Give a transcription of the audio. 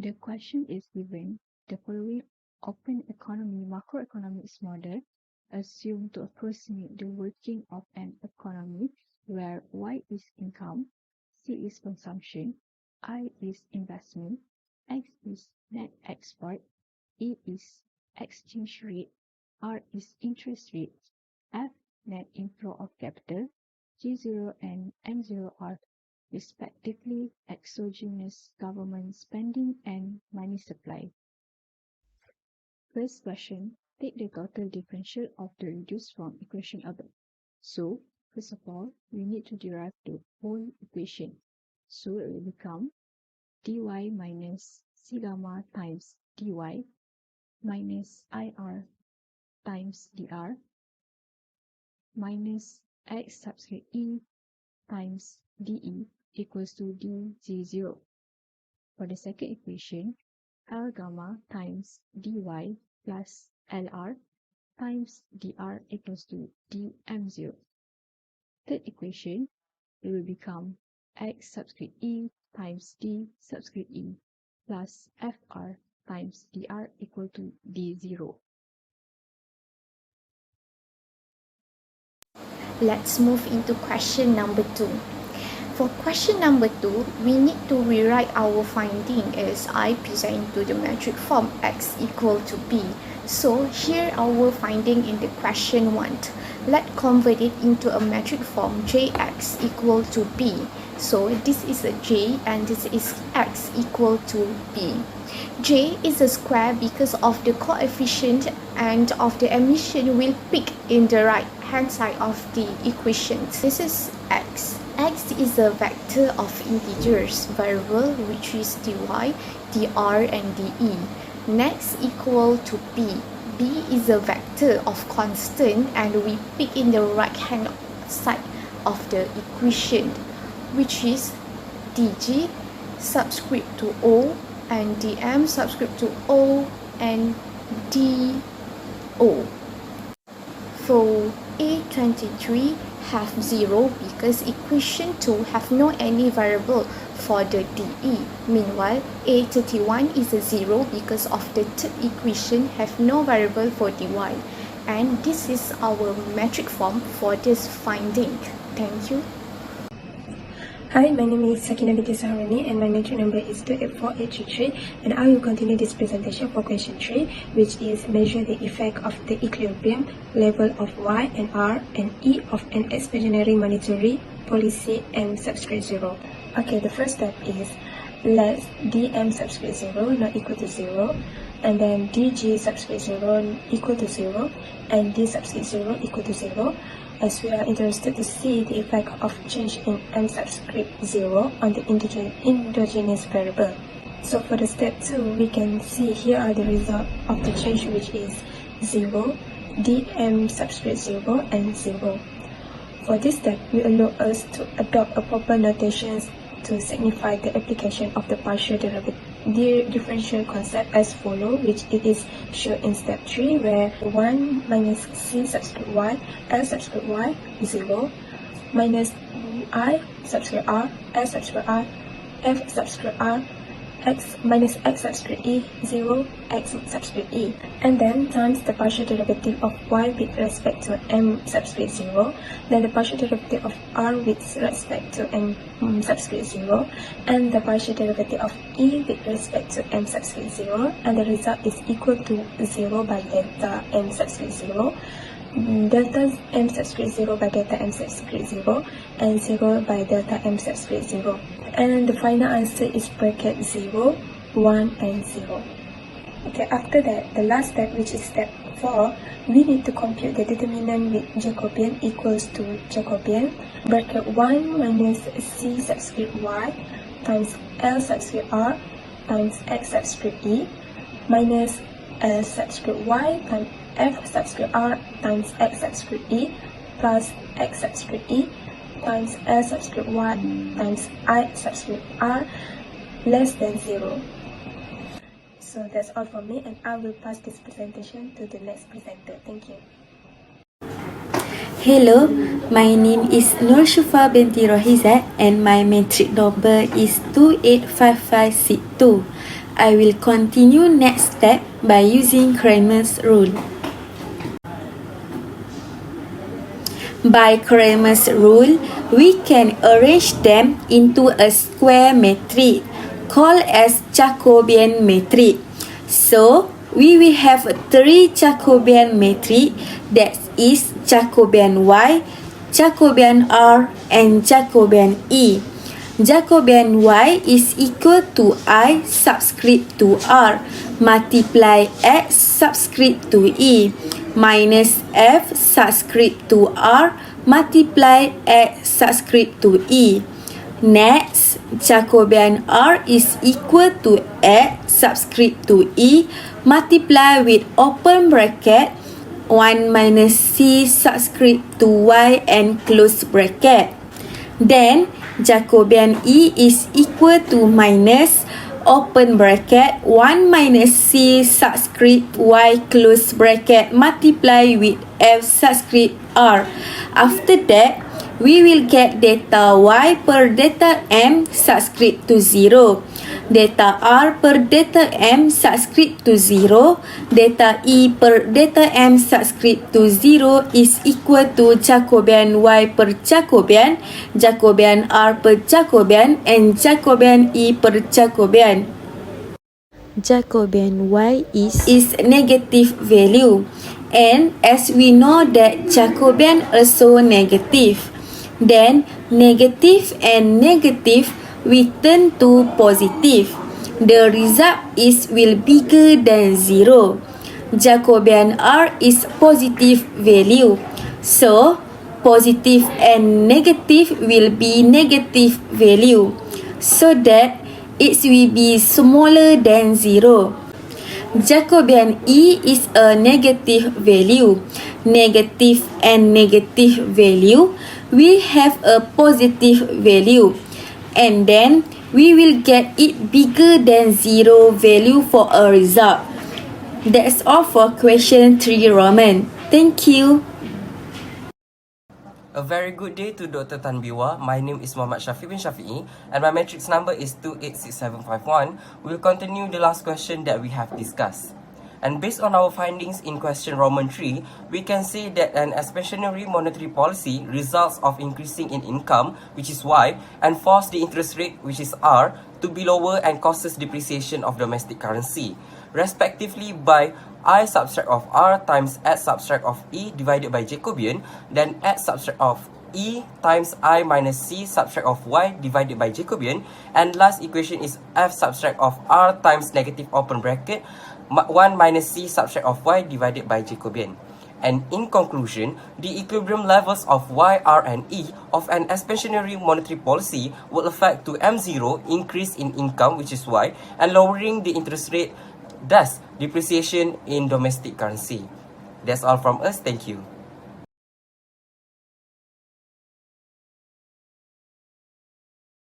The question is given the following open economy macroeconomics model assumed to approximate the working of an economy where Y is income, C is consumption, I is investment, X is net export, E is exchange rate, R is interest rate, F net inflow of capital, G0 and M0 are respectively exogenous government spending and money supply. First question, take the total differential of the reduced form equation above. So, first of all, we need to derive the whole equation. So it will become dy minus c gamma times dy minus ir times dr minus x subscript e times dE equals to dz0. For the second equation, L gamma times dy plus Lr times dr equals to dm0. Third equation, it will become x subscript e times d subscript e plus fr times dr equal to d0. Let's move into question number 2. For question number 2, we need to rewrite our finding as I present to the metric form x equal to b. So here our finding in the question 1. Let's convert it into a metric form jx equal to b. So this is a j and this is x equal to b. J is a square because of the coefficient and of the emission will peak in the right hand side of the equation. This is x. X is a vector of integers variable which is dy, dr and de. Next equal to b. B is a vector of constant and we pick in the right hand side of the equation which is dg subscript to o and dm subscript to o and do. For A23 have 0 because equation 2 have no any variable for the dE. Meanwhile, A31 is a 0 because of the third equation have no variable for dy. And this is our metric form for this finding. Thank you. Hi, my name is Sakinah Binti Saharoni and my metric number is 284833 and I will continue this presentation for question 3, which is measure the effect of the equilibrium level of Y and R and E of an expansionary monetary policy M subscript 0. Okay, the first step is let dm subscript 0 not equal to 0 and then dg subscript 0 equal to 0 and d subscript 0 equal to 0. As we are interested to see the effect of change in m subscript 0 on the endogenous variable. So for the step 2, we can see here are the result of the change which is 0, dm subscript 0 and 0. For this step, we allow us to adopt a proper notation to signify the application of the partial differential concept as follows, which it is shown in step 3, where 1 minus c subscript y, l subscript y, 0, minus I subscript r, l subscript r, f subscript r, x minus x subscript e, 0, x subscript e, and then times the partial derivative of y with respect to m subscript 0, then the partial derivative of r with respect to m subscript 0, and the partial derivative of e with respect to m subscript 0, and the result is equal to 0 by delta m subscript 0, delta m subscript 0 by delta m subscript 0, and 0 by delta m subscript 0. And the final answer is bracket 0, 1 and 0. Okay, after that, the last step, which is step 4, we need to compute the determinant with Jacobian equals to Jacobian. Bracket 1 minus c subscript y times l subscript r times x subscript e minus l subscript y times f subscript r times x subscript e plus x subscript e times l subscript y times I subscript r less than 0. So that's all from me and I will pass this presentation to the next presenter. Thank you. Hello, my name is Nuur Shufaa Binti Rohizad and my metric number is 285562. I will continue next step by using Cramer's rule. By Cramer's rule, we can arrange them into a square matrix called as Jacobian matrix. So, we will have three Jacobian matrix, that is Jacobian Y, Jacobian R, and Jacobian E. Jacobian Y is equal to I subscript to R multiply X subscript to E minus F subscript to R multiply X subscript to E. Next, Jacobian R is equal to X subscript to E multiply with open bracket 1 minus C subscript to Y and close bracket. Then, Jacobian E is equal to minus open bracket 1 minus C subscript Y close bracket multiply with F subscript R. After that, we will get data Y per data M subscript to 0, data R per data M subscript to 0, data E per data M subscript to 0 is equal to Jacobian Y per Jacobian, Jacobian R per Jacobian, and Jacobian E per Jacobian. Jacobian Y is negative value, and as we know that Jacobian also negative, then negative and negative we turn to positive. The result will bigger than 0. Jacobian R is positive value, so positive and negative will be negative value, so that it will be smaller than 0. Jacobian E is a negative value. Negative and negative value will have a positive value, and then we will get it bigger than 0 value for a result. That's all for question 3 Roman. Thank you. A very good day to Dr. Tanbiwa. My name is Muhammad Shafiq bin Shafiee and my matrix number is 286751. We'll continue the last question that we have discussed. And based on our findings in question Roman 3, we can say that an expansionary monetary policy results of increasing in income, which is Y, and force the interest rate, which is R, to be lower and causes depreciation of domestic currency, respectively by I subtract of R times X subtract of E divided by Jacobian, then X subtract of E times I minus C subtract of Y divided by Jacobian, and last equation is F subtract of R times negative open bracket 1 minus C subtract of Y divided by Jacobian. And in conclusion, the equilibrium levels of Y, R, and E of an expansionary monetary policy will affect to M0 increase in income, which is Y, and lowering the interest rate, thus depreciation in domestic currency. That's all from us. Thank you.